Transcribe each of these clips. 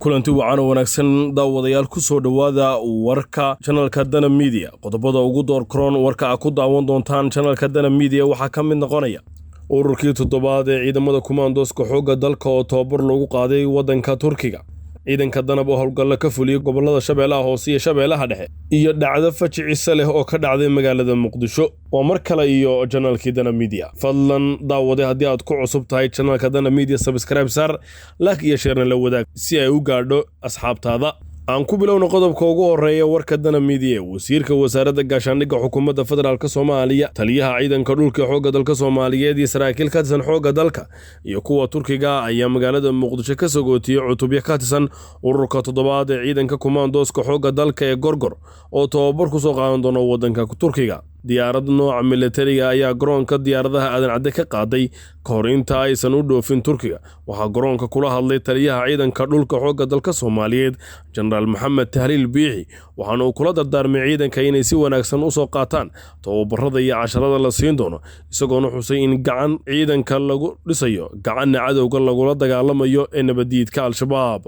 kulanti wacan wanaagsan daawadayaal ku soo dhawaada warka channelka Dana Media qodobada ugu door koron warka ku daawan doontaan channelka Dana Media waxa ka mid noqonaya ururkii toddobaad ee ciidamada commandoska xooga dalka oo tababar lagu qaaday wadanka Turkiga ciidanka danab oo howlgal ka fuliyay gobolada Shabeellaha Hoose iyo Shabeellaha Dhexe iyo dhacdo faciisa leh oo ka dhacday magaalada Muqdisho oo mar kale iyo channelkii Dana Media fadlan daawade haddii aad ku cusub tahay channelka Dana Media subscribe sar like iyo share la wadaag si ay u gaadho asxaabtaada aan ku bilowno qodobka ugu horeeya warka Dana Media wasiirka wasaaradda gaashaandhigga xukuumadda federaalka Soomaaliya taliyaha ciidanka dhulka xooga dalka Soomaaliyeed iyo saraakiil ka tirsan xooga dalka iyo kuwa Turkiga ayaa magaalada Muqdisho ka sagootiyay cutubyo ka tirsan ururka toddobaad ee ciidanka commandoska xooga dalka ee Gorgor oo tababar ku soo qaadan doona wadanka Turkiga diyaarad nooca militariga ayaa garoonka diyaaradaha aadan cadde ka qaaday ka hor inta aysan u dhoofin Turkiga waxa garoonka kula hadlay taliyaha ciidanka dhulka xooga dalka Soomaaliyeed General Maxamed Tahliil Biixi waxaana uu kula dardaarmay ciidanka inay si wanaagsan u soo qaataan tababarada iyo casharada la siin doono isagoona xusay in gacan ciidanka lagu dhisayo gacan cadowga lagula dagaalamayo ee nabadiidka Al-Shabaab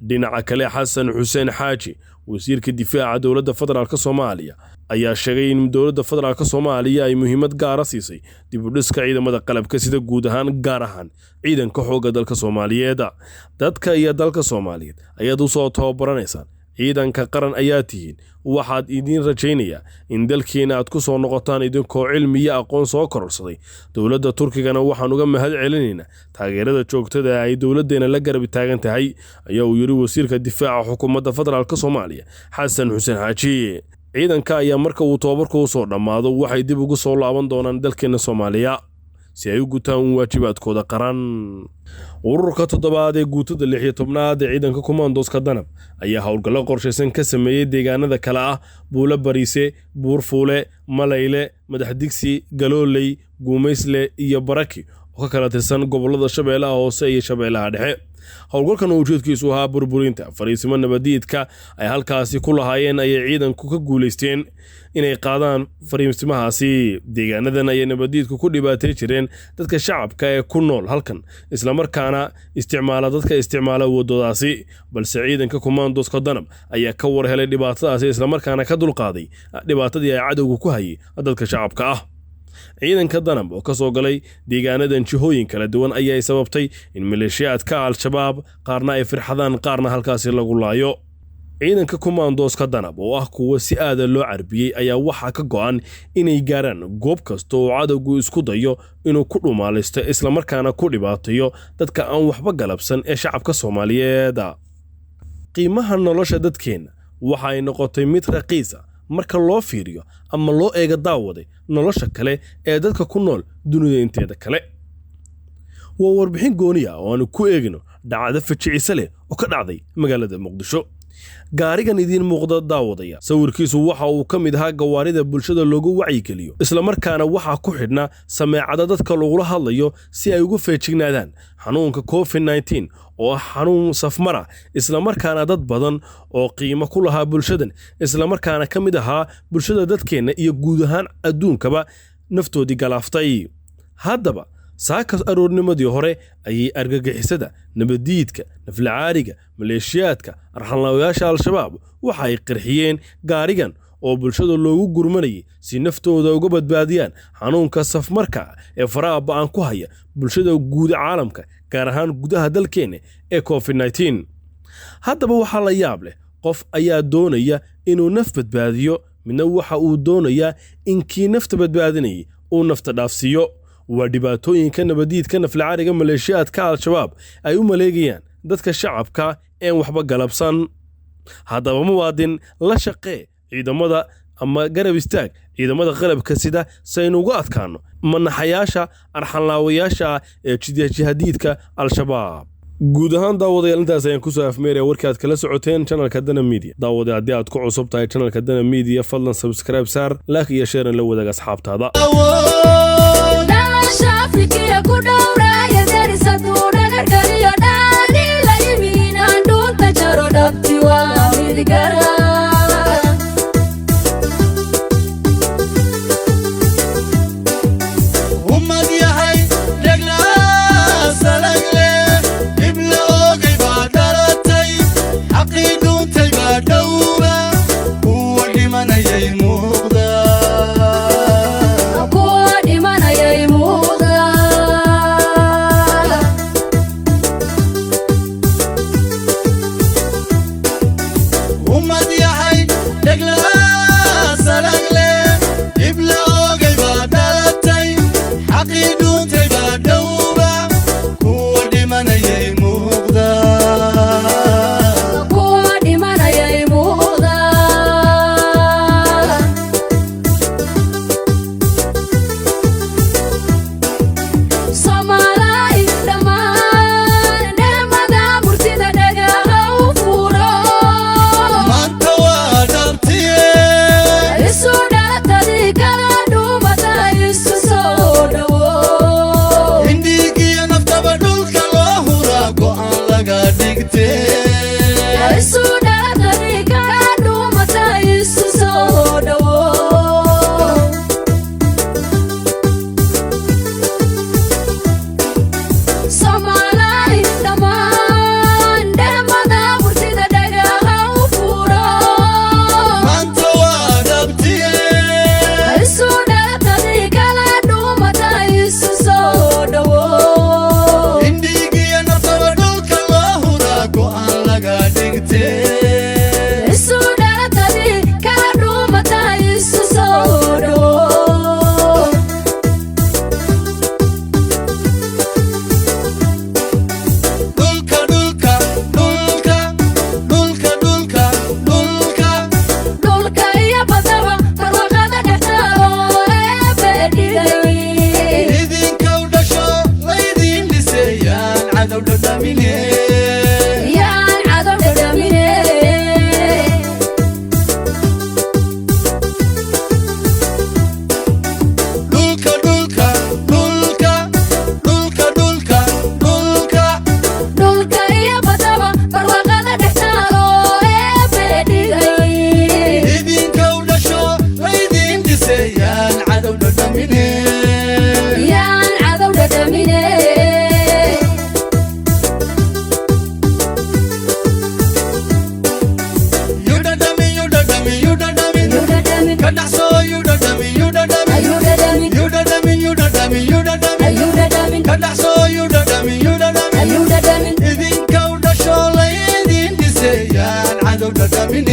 dhinaca kale Xasan Xuseen Xaaji wasiirka difaaca dawladda federaalka Soomaaliya ayaa sheegay in dawladda federaalka Soomaaliya ay muhiimad gaar ah siisay dib u dhiska ciidamada qalabka sida guud ahaan gaar ahaan ciidanka xooga dalka Soomaaliyeed dadka iyo dalka Soomaaliyeed ayaad u soo tababaranaysan ciidanka qaran ayaa tihiin waxaad idin rajaynaya in dalkeena aad ku soo noqotaan idinkoo cilmi iyo aqoon soo kororsaday dawladda Turkigana waxaan uga mahad celinaynaa taageerada joogtada ay dawladdeena la garab taagan tahay ayaa uu yiri wasiirka difaaca xukuumadda federaalka Soomaaliya Xasan Xuseen Xaaji ciidanka ayaa marka uu tababarku soo dhamaado waxay dib ugu soo laaban doonaan dalkeena Soomaaliya si ay u gutaan waajibaadkooda qaran ururka toddobaad ee guutada 16aad ee ciidanka commandoska danab ayaa howlgallo qorsheysan ka sameeyay deegaanada kala ah Buula Bariise Buurfuule Malayle Madaxdigsi Galooley Guumeysle iyo Baraki oo ka kala tirsan gobolada Shabeellaha Hoose iyo Shabeellaha Dhexe howlgalkan ujeedkiisu ahaa burburinta fariisimo nabadiidka ay halkaasi ku lahaayeen ay ciidanku ka guuleysteen inay qaadaan fariisimahaasi deegaanadan ay nabadiidku ku dhibaatay jireen dadka shacabka ee ku nool halkan isla markaana isticmaala wadadaasi balse ciidanka commandoska danab ayaa ka war helay dhibaatadaasi isla markaana ka dulqaaday dhibaatadii ay cadowga ku hayay dadka shacabka ah ciidanka danab oo ka soo galay deegaanadan jihooyin kala duwan ayaa sababtay in maleeshiyaadka Al-Shabaab qaarna ay firxadaan qaarna halkaasi lagu laayo ciidanka commandoska danab oo ah kuwa si aad loo carbiyay ayaa waxa ka go'an inay gaaraan goob kasta oo cadowgu isku dayo inuu ku dhumaalaysto isla markaana ku dhibaateeyo dadka aan waxba galabsan ee shacabka Soomaaliyeed qiimaha nolosha dadkeena waxa ay noqotay mid raqiis ah marka loo fiiriyo ama loo eega daawaday nolosha kale ee dadka ku nool dunida inteeda kale waa warbixin gooniya oo aan ku eegno dhacdo faciisa leh oo ka dhacday magaalada Muqdisho gaarigan idin muuqda daawadaya sawirkiisu waxa uu ka mid ahaa gawaarida bulshada loogu wacyi geliyo isla markaana waxa ku xidhna sameecada dadka lagula hadlayo si ay uga feejignaadaan xanuunka COVID-19 oo xanuun safmara isla markaana dad badan oo qiimo ku lahaa bulshadan isla markaana ka mid ahaa bulshada dadkeena iyo guud ahaan adduunkaba naftoodii galaaftay haddaba saakas aroornimadii hore ayay argagixisada nabadiidka naflacaariga maleeshiyaadka arxanlaawayaasha Al-Shabaab waxa ay qirxiyeen gaarigan oo bulshada loogu gurmanayay si naftooda uga badbaadiyaan xanuunka safmarka ee faraha ba'an ku haya bulshada guud caalamka gaar ahaan gudaha dalkeena ee COVID-19 haddaba waxa la yaab leh qof ayaa doonaya inuu naf badbaadiyo midna waxa uu doonaya in kii nafta badbaadinayay uu nafta dhaafsiyo waa dhibaatooyinka nabadiidka naflacaariga maleeshiyaadka Al-Shabaab ay u maleegayaan dadka shacabka ee waxba galabsan haddaba muwaadin la shaqee ciidamada ama garab istaag ciidamada qalabka sida saynu uga adkaano manaxayaasha arxanlaawayaasha ee jihadiidka Al-Shabaab guud ahaan daawadayaal intaas ayaan ku soo afmeeray warkaad kala socoteen channelka Dana Media daawada haddii aad ku cusub tahay channelka Dana Media fadlan subscribe saar like iyo share la wadaag asxaabtaada Degla salagle ibla ogay baadaratay dhadhamin